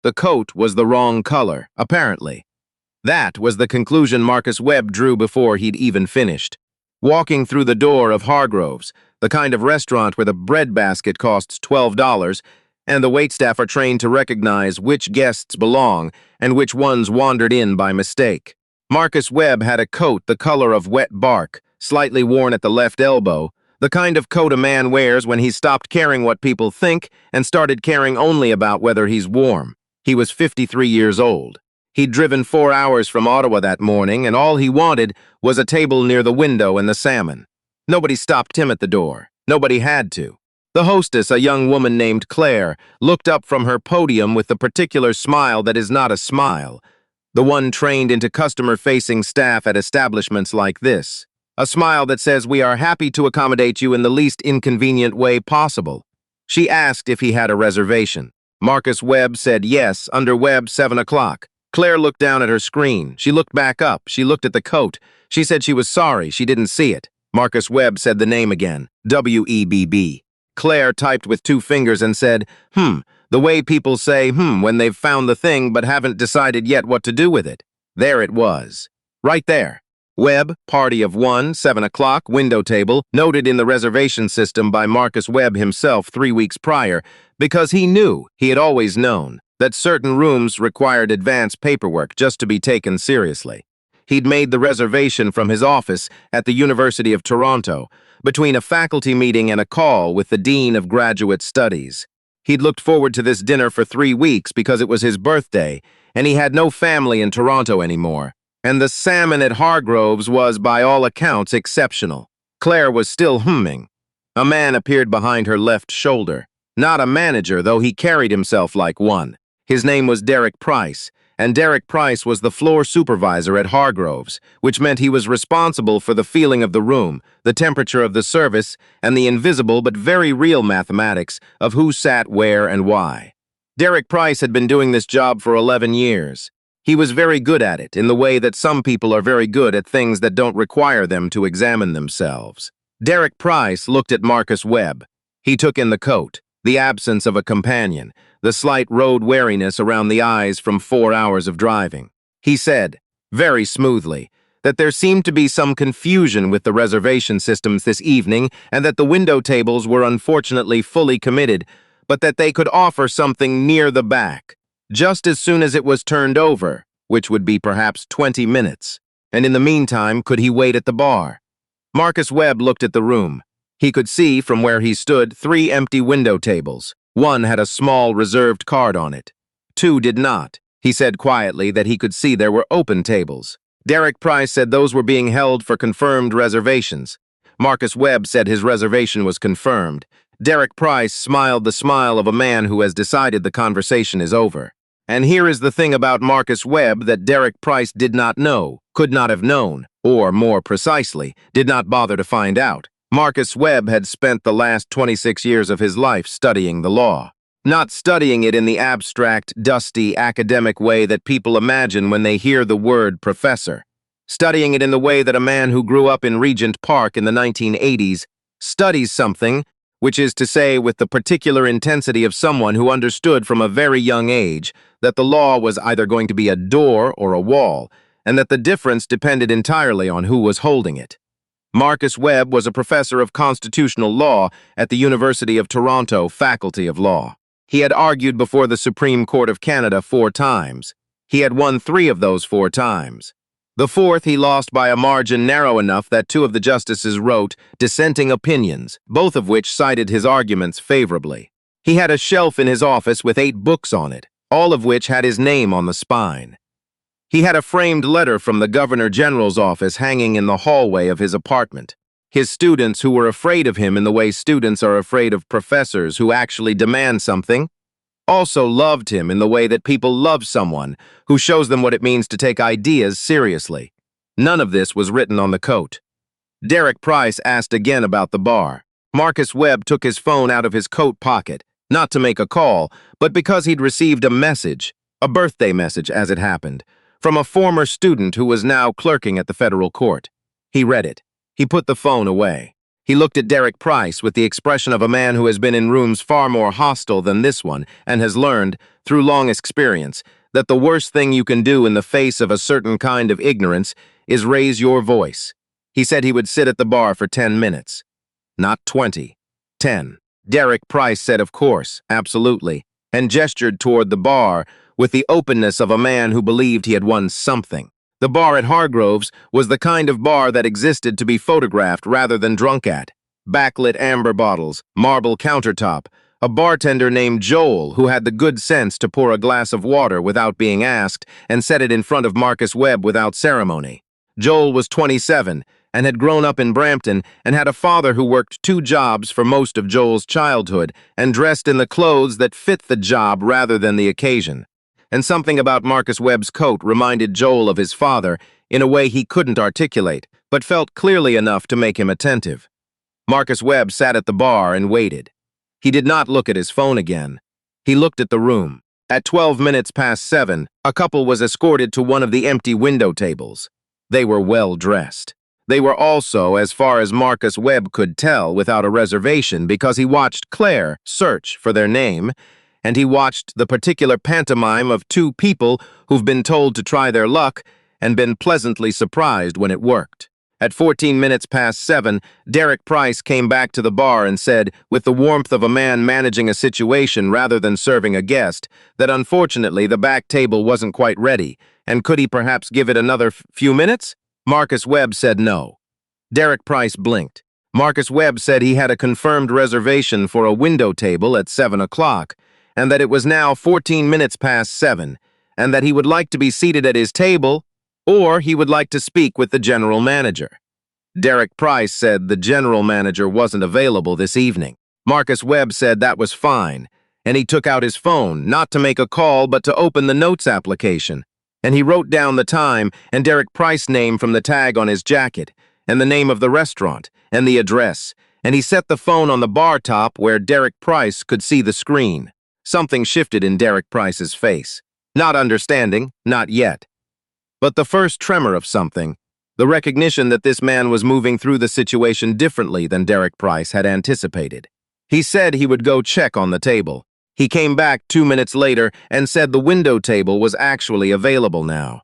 The coat was the wrong color, apparently. That was the conclusion Marcus Webb drew before he'd even finished. Walking through the door of Hargrove's, the kind of restaurant where the bread basket costs $12, and the waitstaff are trained to recognize which guests belong and which ones wandered in by mistake. Marcus Webb had a coat the color of wet bark, slightly worn at the left elbow, the kind of coat a man wears when he stopped caring what people think and started caring only about whether he's warm. He was 53 years old. He'd driven 4 hours from Ottawa that morning, and all he wanted was a table near the window and the salmon. Nobody stopped him at the door. Nobody had to. The hostess, a young woman named Claire, looked up from her podium with the particular smile that is not a smile, the one trained into customer-facing staff at establishments like this. A smile that says, "We are happy to accommodate you in the least inconvenient way possible." She asked if he had a reservation. Marcus Webb said yes, under Webb 7 o'clock. Claire looked down at her screen. She looked back up. She looked at the coat. She said she was sorry. She didn't see it. Marcus Webb said the name again. W-E-B-B. Claire typed with 2 fingers and said, the way people say, when they've found the thing but haven't decided yet what to do with it. There it was. Right there. Webb, party of 1, 7 o'clock, window table, noted in the reservation system by Marcus Webb himself 3 weeks prior, because he had always known, that certain rooms required advance paperwork just to be taken seriously. He'd made the reservation from his office at the University of Toronto, between a faculty meeting and a call with the Dean of Graduate Studies. He'd looked forward to this dinner for 3 weeks because it was his birthday, and he had no family in Toronto anymore. And the salmon at Hargrove's was, by all accounts, exceptional. Claire was still humming. A man appeared behind her left shoulder. Not a manager, though he carried himself like one. His name was Derek Price, and Derek Price was the floor supervisor at Hargrove's, which meant he was responsible for the feeling of the room, the temperature of the service, and the invisible but very real mathematics of who sat where and why. Derek Price had been doing this job for 11 years. He was very good at it, in the way that some people are very good at things that don't require them to examine themselves. Derek Price looked at Marcus Webb. He took in the coat, the absence of a companion, the slight road weariness around the eyes from 4 hours of driving. He said, very smoothly, that there seemed to be some confusion with the reservation systems this evening and that the window tables were unfortunately fully committed, but that they could offer something near the back, just as soon as it was turned over, which would be perhaps 20 minutes. And in the meantime, could he wait at the bar? Marcus Webb looked at the room. He could see, from where he stood, 3 empty window tables. 1 had a small reserved card on it. 2 did not. He said quietly that he could see there were open tables. Derek Price said those were being held for confirmed reservations. Marcus Webb said his reservation was confirmed. Derek Price smiled the smile of a man who has decided the conversation is over. And here is the thing about Marcus Webb that Derek Price did not know, could not have known, or, more precisely, did not bother to find out. Marcus Webb had spent the last 26 years of his life studying the law. Not studying it in the abstract, dusty, academic way that people imagine when they hear the word professor. Studying it in the way that a man who grew up in Regent Park in the 1980s studies something, which is to say with the particular intensity of someone who understood from a very young age that the law was either going to be a door or a wall, and that the difference depended entirely on who was holding it. Marcus Webb was a professor of constitutional law at the University of Toronto Faculty of Law. He had argued before the Supreme Court of Canada 4 times. He had won 3 of those 4 times. The 4th he lost by a margin narrow enough that 2 of the justices wrote dissenting opinions, both of which cited his arguments favorably. He had a shelf in his office with 8 books on it, all of which had his name on the spine. He had a framed letter from the Governor General's office hanging in the hallway of his apartment. His students, who were afraid of him in the way students are afraid of professors who actually demand something, also loved him in the way that people love someone who shows them what it means to take ideas seriously. None of this was written on the coat. Derek Price asked again about the bar. Marcus Webb took his phone out of his coat pocket, not to make a call, but because he'd received a message, a birthday message as it happened, from a former student who was now clerking at the federal court. He read it. He put the phone away. He looked at Derek Price with the expression of a man who has been in rooms far more hostile than this one and has learned, through long experience, that the worst thing you can do in the face of a certain kind of ignorance is raise your voice. He said he would sit at the bar for 10 minutes. Not 20. 10. Derek Price said of course, absolutely, and gestured toward the bar with the openness of a man who believed he had won something. The bar at Hargrove's was the kind of bar that existed to be photographed rather than drunk at. Backlit amber bottles, marble countertop, a bartender named Joel who had the good sense to pour a glass of water without being asked and set it in front of Marcus Webb without ceremony. Joel was 27 and had grown up in Brampton and had a father who worked 2 jobs for most of Joel's childhood and dressed in the clothes that fit the job rather than the occasion. And something about Marcus Webb's coat reminded Joel of his father in a way he couldn't articulate, but felt clearly enough to make him attentive. Marcus Webb sat at the bar and waited. He did not look at his phone again. He looked at the room. At 12 minutes past 7, a couple was escorted to one of the empty window tables. They were well dressed. They were also, as far as Marcus Webb could tell, without a reservation because he watched Claire search for their name, and he watched the particular pantomime of 2 people who've been told to try their luck and been pleasantly surprised when it worked. At 14 minutes past 7, Derek Price came back to the bar and said, with the warmth of a man managing a situation rather than serving a guest, that unfortunately the back table wasn't quite ready, and could he perhaps give it another few minutes? Marcus Webb said no. Derek Price blinked. Marcus Webb said he had a confirmed reservation for a window table at 7 o'clock, and that it was now 14 minutes past 7, and that he would like to be seated at his table, or he would like to speak with the general manager. Derek Price said the general manager wasn't available this evening. Marcus Webb said that was fine, and he took out his phone, not to make a call but to open the notes application, and he wrote down the time and Derek Price's name from the tag on his jacket, and the name of the restaurant, and the address, and he set the phone on the bar top where Derek Price could see the screen. Something shifted in Derek Price's face. Not understanding, not yet. But the first tremor of something, the recognition that this man was moving through the situation differently than Derek Price had anticipated. He said he would go check on the table. He came back 2 minutes later and said the window table was actually available now.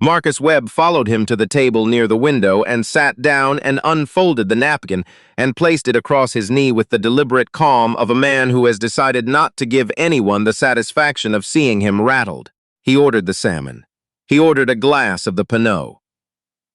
Marcus Webb followed him to the table near the window and sat down and unfolded the napkin and placed it across his knee with the deliberate calm of a man who has decided not to give anyone the satisfaction of seeing him rattled. He ordered the salmon. He ordered a glass of the Pinot.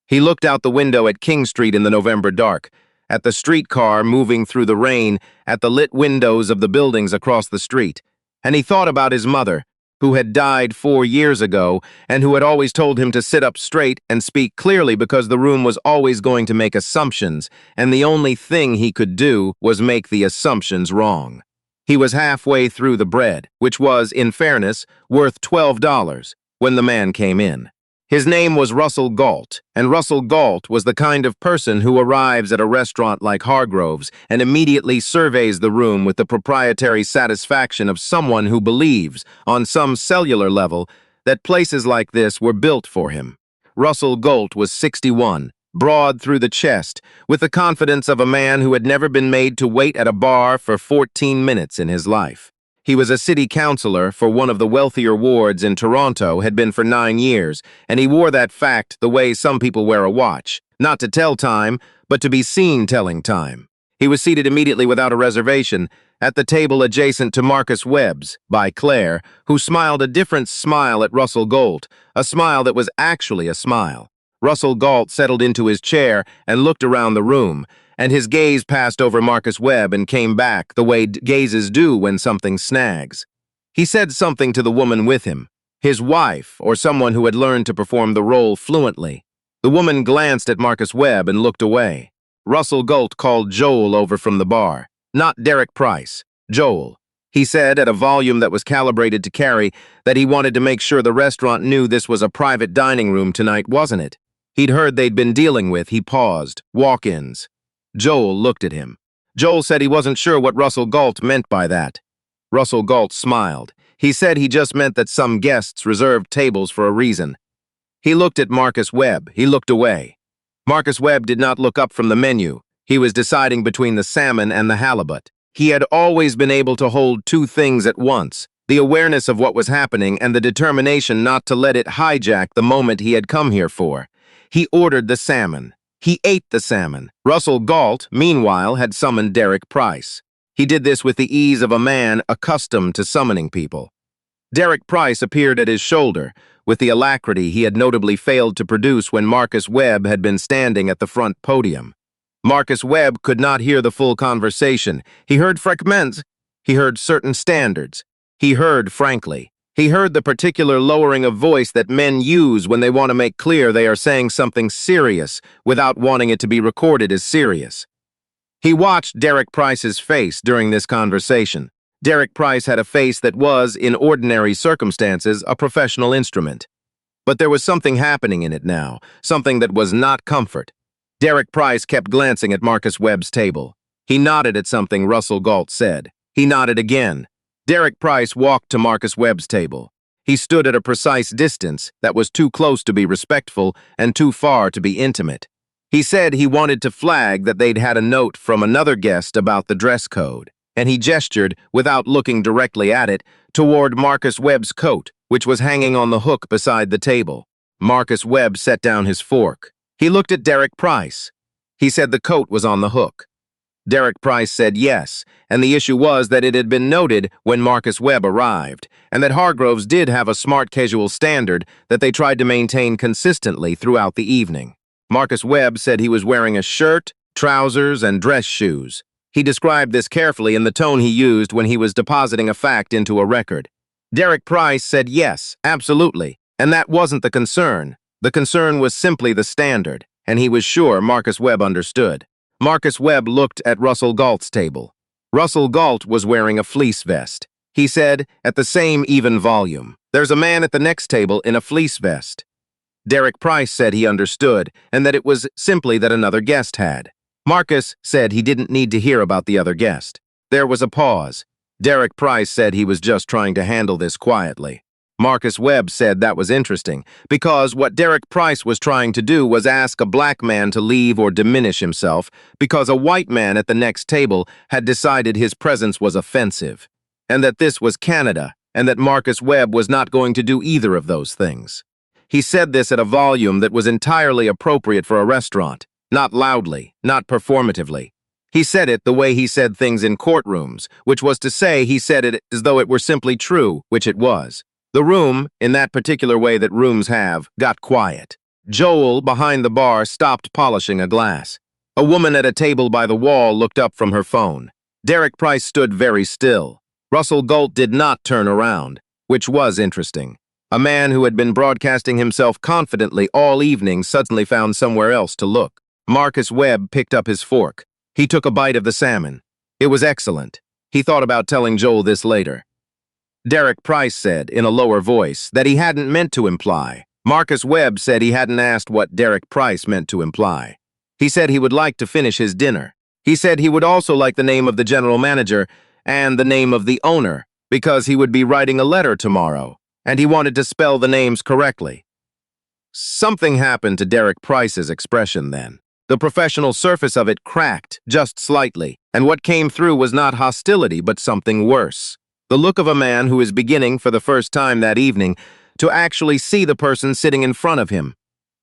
He looked out the window at King Street in the November dark, at the streetcar moving through the rain, at the lit windows of the buildings across the street, and he thought about his mother, who had died 4 years ago and who had always told him to sit up straight and speak clearly because the room was always going to make assumptions, and the only thing he could do was make the assumptions wrong. He was halfway through the bread, which was, in fairness, worth $12, when the man came in. His name was Russell Galt, and Russell Galt was the kind of person who arrives at a restaurant like Hargrove's and immediately surveys the room with the proprietary satisfaction of someone who believes, on some cellular level, that places like this were built for him. Russell Galt was 61, broad through the chest, with the confidence of a man who had never been made to wait at a bar for 14 minutes in his life. He was a city councillor for one of the wealthier wards in Toronto, had been for 9 years, and he wore that fact the way some people wear a watch, not to tell time, but to be seen telling time. He was seated immediately without a reservation, at the table adjacent to Marcus Webb's, by Claire, who smiled a different smile at Russell Galt, a smile that was actually a smile. Russell Galt settled into his chair and looked around the room, and his gaze passed over Marcus Webb and came back the way gazes do when something snags. He said something to the woman with him, his wife or someone who had learned to perform the role fluently. The woman glanced at Marcus Webb and looked away. Russell Galt called Joel over from the bar. Not Derek Price, Joel. He said at a volume that was calibrated to carry that he wanted to make sure the restaurant knew this was a private dining room tonight, wasn't it? He'd heard they'd been dealing with, he paused, walk-ins. Joel looked at him. Joel said he wasn't sure what Russell Galt meant by that. Russell Galt smiled. He said he just meant that some guests reserved tables for a reason. He looked at Marcus Webb. He looked away. Marcus Webb did not look up from the menu. He was deciding between the salmon and the halibut. He had always been able to hold two things at once, the awareness of what was happening and the determination not to let it hijack the moment he had come here for. He ordered the salmon. He ate the salmon. Russell Galt, meanwhile, had summoned Derek Price. He did this with the ease of a man accustomed to summoning people. Derek Price appeared at his shoulder, with the alacrity he had notably failed to produce when Marcus Webb had been standing at the front podium. Marcus Webb could not hear the full conversation. He heard fragments. He heard certain standards. He heard frankly. He heard the particular lowering of voice that men use when they want to make clear they are saying something serious without wanting it to be recorded as serious. He watched Derek Price's face during this conversation. Derek Price had a face that was, in ordinary circumstances, a professional instrument. But there was something happening in it now, something that was not comfort. Derek Price kept glancing at Marcus Webb's table. He nodded at something Russell Galt said. He nodded again. Derek Price walked to Marcus Webb's table. He stood at a precise distance that was too close to be respectful and too far to be intimate. He said he wanted to flag that they'd had a note from another guest about the dress code, and he gestured, without looking directly at it, toward Marcus Webb's coat, which was hanging on the hook beside the table. Marcus Webb set down his fork. He looked at Derek Price. He said the coat was on the hook. Derek Price said yes, and the issue was that it had been noted when Marcus Webb arrived, and that Hargroves did have a smart casual standard that they tried to maintain consistently throughout the evening. Marcus Webb said he was wearing a shirt, trousers, and dress shoes. He described this carefully in the tone he used when he was depositing a fact into a record. Derek Price said yes, absolutely, and that wasn't the concern. The concern was simply the standard, and he was sure Marcus Webb understood. Marcus Webb looked at Russell Galt's table. Russell Galt was wearing a fleece vest. He said, at the same even volume, "There's a man at the next table in a fleece vest." Derek Price said he understood, and that it was simply that another guest had. Marcus said he didn't need to hear about the other guest. There was a pause. Derek Price said he was just trying to handle this quietly. Marcus Webb said that was interesting, because what Derek Price was trying to do was ask a black man to leave or diminish himself, because a white man at the next table had decided his presence was offensive, and that this was Canada, and that Marcus Webb was not going to do either of those things. He said this at a volume that was entirely appropriate for a restaurant, not loudly, not performatively. He said it the way he said things in courtrooms, which was to say he said it as though it were simply true, which it was. The room, in that particular way that rooms have, got quiet. Joel, behind the bar, stopped polishing a glass. A woman at a table by the wall looked up from her phone. Derek Price stood very still. Russell Galt did not turn around, which was interesting. A man who had been broadcasting himself confidently all evening suddenly found somewhere else to look. Marcus Webb picked up his fork. He took a bite of the salmon. It was excellent. He thought about telling Joel this later. Derek Price said, in a lower voice, that he hadn't meant to imply. Marcus Webb said he hadn't asked what Derek Price meant to imply. He said he would like to finish his dinner. He said he would also like the name of the general manager and the name of the owner, because he would be writing a letter tomorrow, and he wanted to spell the names correctly. Something happened to Derek Price's expression then. The professional surface of it cracked, just slightly, and what came through was not hostility but something worse. The look of a man who is beginning, for the first time that evening, to actually see the person sitting in front of him.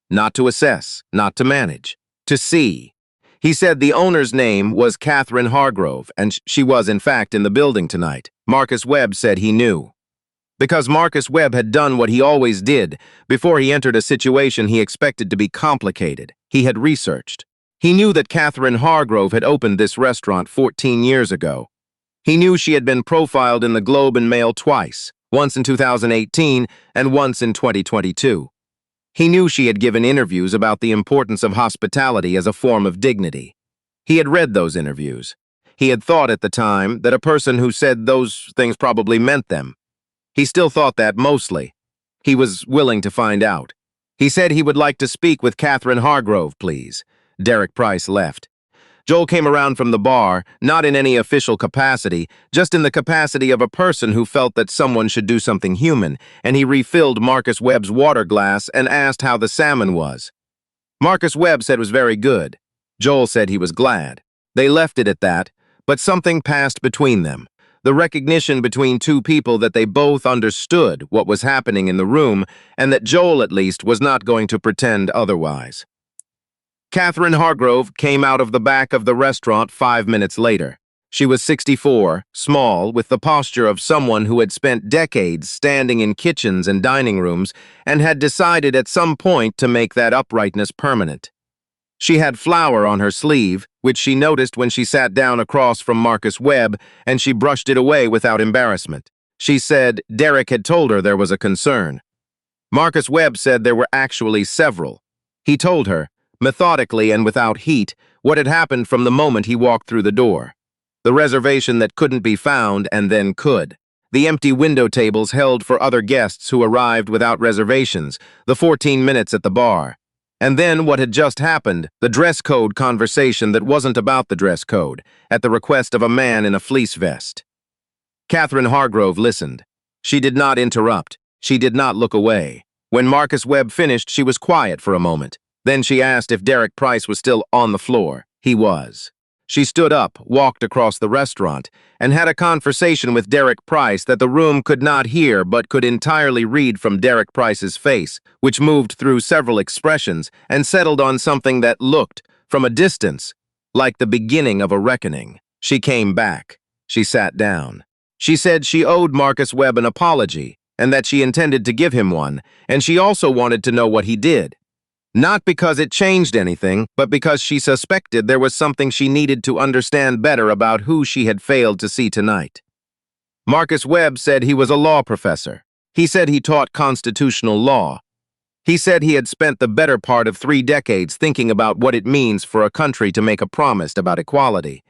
Not to assess, not to manage, to see. He said the owner's name was Catherine Hargrove, and she was, in fact, in the building tonight. Marcus Webb said he knew. Because Marcus Webb had done what he always did before he entered a situation he expected to be complicated. He had researched. He knew that Catherine Hargrove had opened this restaurant 14 years ago. He knew she had been profiled in the Globe and Mail twice, once in 2018 and once in 2022. He knew she had given interviews about the importance of hospitality as a form of dignity. He had read those interviews. He had thought at the time that a person who said those things probably meant them. He still thought that mostly. He was willing to find out. He said he would like to speak with Catherine Hargrove, please. Derek Price left. Joel came around from the bar, not in any official capacity, just in the capacity of a person who felt that someone should do something human, and he refilled Marcus Webb's water glass and asked how the salmon was. Marcus Webb said it was very good. Joel said he was glad. They left it at that, but something passed between them. The recognition between two people that they both understood what was happening in the room and that Joel, at least, was not going to pretend otherwise. Catherine Hargrove came out of the back of the restaurant 5 minutes later. She was 64, small, with the posture of someone who had spent decades standing in kitchens and dining rooms and had decided at some point to make that uprightness permanent. She had flour on her sleeve, which she noticed when she sat down across from Marcus Webb, and she brushed it away without embarrassment. She said Derek had told her there was a concern. Marcus Webb said there were actually several. He told her, methodically and without heat, what had happened from the moment he walked through the door. The reservation that couldn't be found and then could. The empty window tables held for other guests who arrived without reservations, the 14 minutes at the bar. And then what had just happened, the dress code conversation that wasn't about the dress code, at the request of a man in a fleece vest. Catherine Hargrove listened. She did not interrupt. She did not look away. When Marcus Webb finished, she was quiet for a moment. Then she asked if Derek Price was still on the floor. He was. She stood up, walked across the restaurant, and had a conversation with Derek Price that the room could not hear but could entirely read from Derek Price's face, which moved through several expressions and settled on something that looked, from a distance, like the beginning of a reckoning. She came back. She sat down. She said she owed Marcus Webb an apology, and that she intended to give him one, and she also wanted to know what he did. Not because it changed anything, but because she suspected there was something she needed to understand better about who she had failed to see tonight. Marcus Webb said he was a law professor. He said he taught constitutional law. He said he had spent the better part of 3 decades thinking about what it means for a country to make a promise about equality,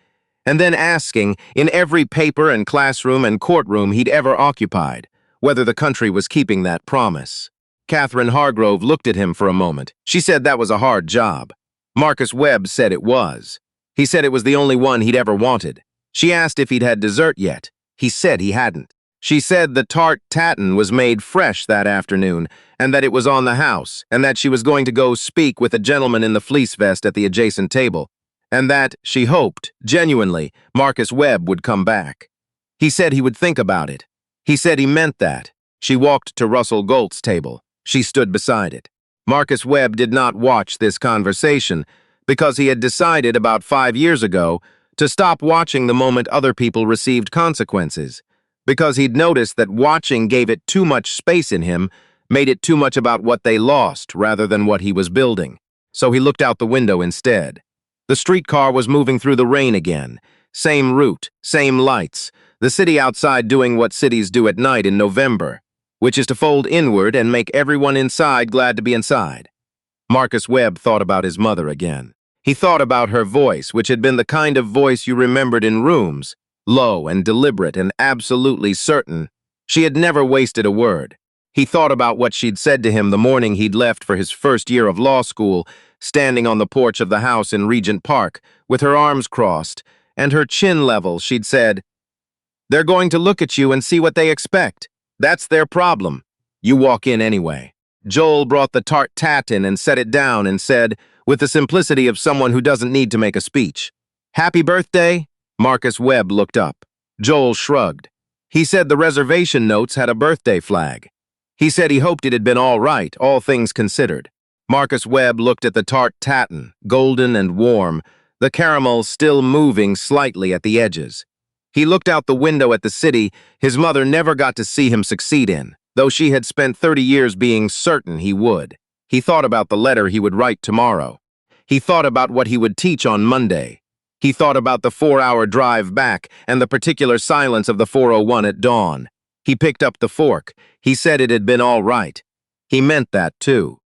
and then asking, in every paper and classroom and courtroom he'd ever occupied, whether the country was keeping that promise. Catherine Hargrove looked at him for a moment. She said that was a hard job. Marcus Webb said it was. He said it was the only one he'd ever wanted. She asked if he'd had dessert yet. He said he hadn't. She said the tart tatin was made fresh that afternoon, and that it was on the house, and that she was going to go speak with a gentleman in the fleece vest at the adjacent table, and that, she hoped, genuinely, Marcus Webb would come back. He said he would think about it. He said he meant that. She walked to Russell Golt's table. She stood beside it. Marcus Webb did not watch this conversation because he had decided about 5 years ago to stop watching the moment other people received consequences, because he'd noticed that watching gave it too much space in him, made it too much about what they lost rather than what he was building. So he looked out the window instead. The streetcar was moving through the rain again. Same route, same lights, the city outside doing what cities do at night in November, which is to fold inward and make everyone inside glad to be inside. Marcus Webb thought about his mother again. He thought about her voice, which had been the kind of voice you remembered in rooms, low and deliberate and absolutely certain. She had never wasted a word. He thought about what she'd said to him the morning he'd left for his first year of law school, standing on the porch of the house in Regent Park, with her arms crossed, and her chin level. She'd said, "They're going to look at you and see what they expect. That's their problem. You walk in anyway." Joel brought the tart tatin and set it down and said, with the simplicity of someone who doesn't need to make a speech, "Happy birthday?" Marcus Webb looked up. Joel shrugged. He said the reservation notes had a birthday flag. He said he hoped it had been all right, all things considered. Marcus Webb looked at the tart tatin, golden and warm, the caramel still moving slightly at the edges. He looked out the window at the city his mother never got to see him succeed in, though she had spent 30 years being certain he would. He thought about the letter he would write tomorrow. He thought about what he would teach on Monday. He thought about the 4-hour drive back and the particular silence of the 401 at dawn. He picked up the fork. He said it had been all right. He meant that, too.